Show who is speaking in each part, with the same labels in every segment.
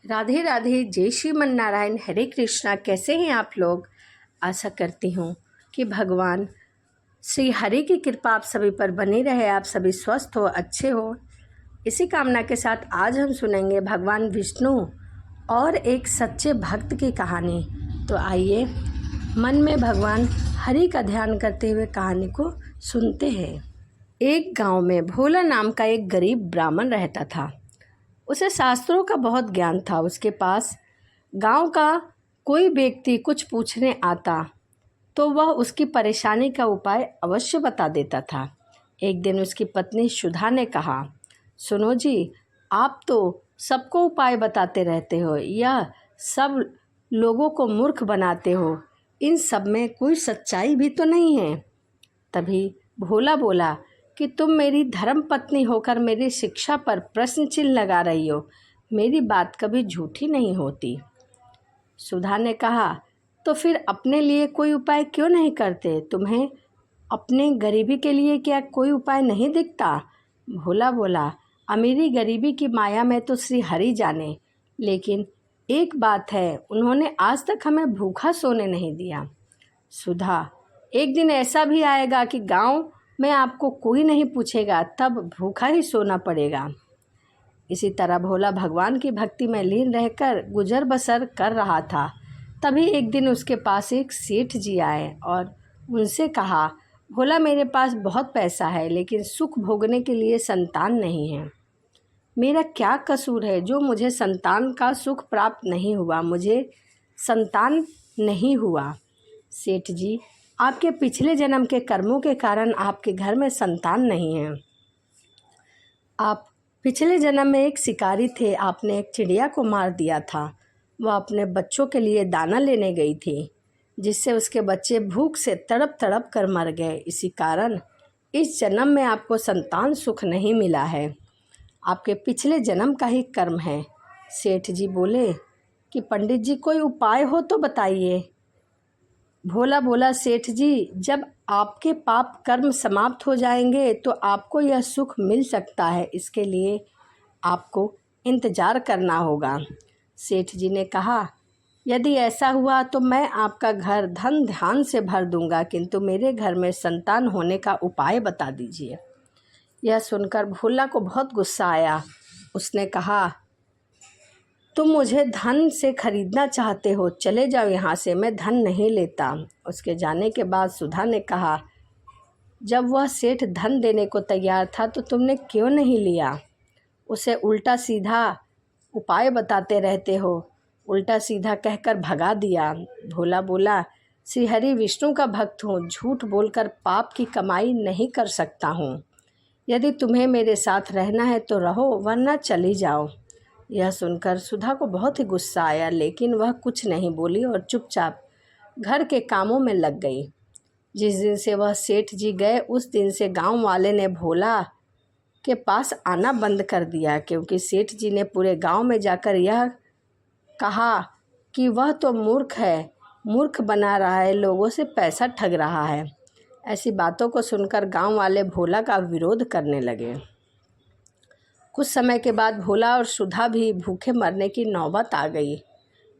Speaker 1: राधे राधे, जय श्रीमन नारायण, हरे कृष्णा। कैसे हैं आप लोग? आशा करती हूँ कि भगवान श्री हरि की कृपा आप सभी पर बनी रहे, आप सभी स्वस्थ हो, अच्छे हो। इसी कामना के साथ आज हम सुनेंगे भगवान विष्णु और एक सच्चे भक्त की कहानी। तो आइए मन में भगवान हरि का ध्यान करते हुए कहानी को सुनते हैं। एक गांव में भोला नाम का एक गरीब ब्राह्मण रहता था। उसे शास्त्रों का बहुत ज्ञान था। उसके पास गांव का कोई व्यक्ति कुछ पूछने आता तो वह उसकी परेशानी का उपाय अवश्य बता देता था। एक दिन उसकी पत्नी सुधा ने कहा, सुनो जी, आप तो सबको उपाय बताते रहते हो, यह सब लोगों को मूर्ख बनाते हो, इन सब में कोई सच्चाई भी तो नहीं है। तभी भोला बोला कि तुम मेरी धर्म पत्नी होकर मेरी शिक्षा पर प्रश्न चिन्ह लगा रही हो। मेरी बात कभी झूठी नहीं होती। सुधा ने कहा, तो फिर अपने लिए कोई उपाय क्यों नहीं करते? तुम्हें अपने गरीबी के लिए क्या कोई उपाय नहीं दिखता? भोला बोला, अमीरी गरीबी की माया में तो श्री हरि जाने, लेकिन एक बात है, उन्होंने आज तक हमें भूखा सोने नहीं दिया। सुधा, एक दिन ऐसा भी आएगा कि गांव में आपको कोई नहीं पूछेगा, तब भूखा ही सोना पड़ेगा। इसी तरह भोला भगवान की भक्ति में लीन रहकर गुजर बसर कर रहा था। तभी एक दिन उसके पास एक सेठ जी आए और उनसे कहा, भोला, मेरे पास बहुत पैसा है, लेकिन सुख भोगने के लिए संतान नहीं है। मेरा क्या कसूर है जो मुझे संतान का सुख प्राप्त नहीं हुआ? मुझे संतान नहीं हुआ। सेठ जी, आपके पिछले जन्म के कर्मों के कारण आपके घर में संतान नहीं है। आप पिछले जन्म में एक शिकारी थे। आपने एक चिड़िया को मार दिया था। वह अपने बच्चों के लिए दाना लेने गई थी, जिससे उसके बच्चे भूख से तड़प तड़प कर मर गए। इसी कारण इस जन्म में आपको संतान सुख नहीं मिला है। आपके पिछले जन्म का ही कर्म है। सेठ जी बोले कि पंडित जी, कोई उपाय हो तो बताइए। भोला बोला, सेठ जी, जब आपके पाप कर्म समाप्त हो जाएंगे तो आपको यह सुख मिल सकता है। इसके लिए आपको इंतज़ार करना होगा। सेठ जी ने कहा, यदि ऐसा हुआ तो मैं आपका घर धन ध्यान से भर दूंगा, किंतु मेरे घर में संतान होने का उपाय बता दीजिए। यह सुनकर भोला को बहुत गुस्सा आया। उसने कहा, तुम मुझे धन से खरीदना चाहते हो, चले जाओ यहाँ से, मैं धन नहीं लेता। उसके जाने के बाद सुधा ने कहा, जब वह सेठ धन देने को तैयार था तो तुमने क्यों नहीं लिया? उसे उल्टा सीधा उपाय बताते रहते हो। उल्टा सीधा कहकर भगा दिया। भोला बोला, श्री हरि विष्णु का भक्त हूँ, झूठ बोलकर पाप की कमाई नहीं कर सकता हूँ। यदि तुम्हें मेरे साथ रहना है तो रहो, वरना चली जाओ। यह सुनकर सुधा को बहुत ही गुस्सा आया, लेकिन वह कुछ नहीं बोली और चुपचाप घर के कामों में लग गई। जिस दिन से वह सेठ जी गए, उस दिन से गांव वाले ने भोला के पास आना बंद कर दिया, क्योंकि सेठ जी ने पूरे गांव में जाकर यह कहा कि वह तो मूर्ख है, मूर्ख बना रहा है, लोगों से पैसा ठग रहा है। ऐसी बातों को सुनकर गांव वाले भोला का विरोध करने लगे। कुछ समय के बाद भोला और सुधा भी भूखे मरने की नौबत आ गई।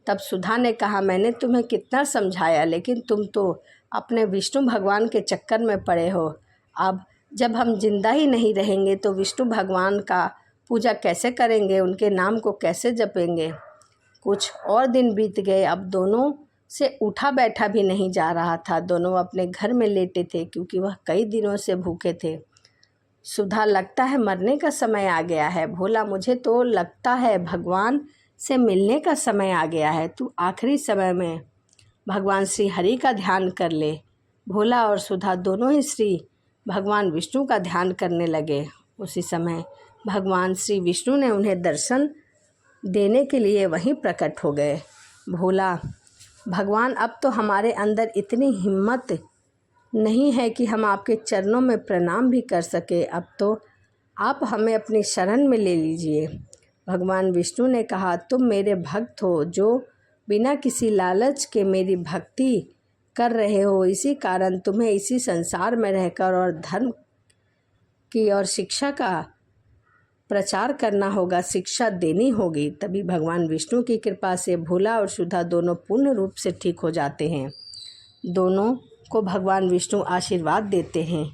Speaker 1: तब सुधा ने कहा, मैंने तुम्हें कितना समझाया, लेकिन तुम तो अपने विष्णु भगवान के चक्कर में पड़े हो। अब जब हम जिंदा ही नहीं रहेंगे तो विष्णु भगवान का पूजा कैसे करेंगे, उनके नाम को कैसे जपेंगे? कुछ और दिन बीत गए। अब दोनों से उठा बैठा भी नहीं जा रहा था। दोनों अपने घर में लेटे थे, क्योंकि वह कई दिनों से भूखे थे। सुधा, लगता है मरने का समय आ गया है। भोला, मुझे तो लगता है भगवान से मिलने का समय आ गया है। तू आखिरी समय में भगवान श्री हरि का ध्यान कर ले। भोला और सुधा दोनों ही श्री भगवान विष्णु का ध्यान करने लगे। उसी समय भगवान श्री विष्णु ने उन्हें दर्शन देने के लिए वहीं प्रकट हो गए। भोला, भगवान, अब तो हमारे अंदर इतनी हिम्मत नहीं है कि हम आपके चरणों में प्रणाम भी कर सके। अब तो आप हमें अपनी शरण में ले लीजिए। भगवान विष्णु ने कहा, तुम मेरे भक्त हो, जो बिना किसी लालच के मेरी भक्ति कर रहे हो। इसी कारण तुम्हें इसी संसार में रहकर और धर्म की और शिक्षा का प्रचार करना होगा, शिक्षा देनी होगी, तभी भगवान विष्णु की कृपा से भोला और शुद्धा दोनों पूर्ण रूप से ठीक हो जाते हैं। दोनों को भगवान विष्णु आशीर्वाद देते हैं।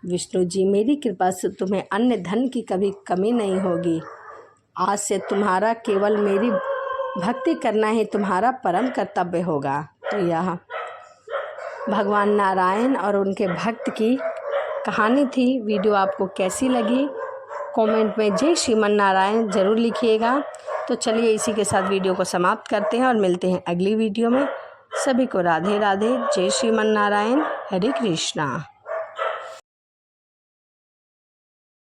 Speaker 1: विष्णु जी, मेरी कृपा से तुम्हें अन्य धन की कभी कमी नहीं होगी। आज से तुम्हारा केवल मेरी भक्ति करना ही तुम्हारा परम कर्तव्य होगा। तो यह भगवान नारायण और उनके भक्त की कहानी थी। वीडियो आपको कैसी लगी कमेंट में जय श्रीमन नारायण ज़रूर लिखिएगा। तो चलिए इसी के साथ वीडियो को समाप्त करते हैं और मिलते हैं अगली वीडियो में। सभी को राधे राधे, जय श्रीमन नारायण, हरे कृष्णा।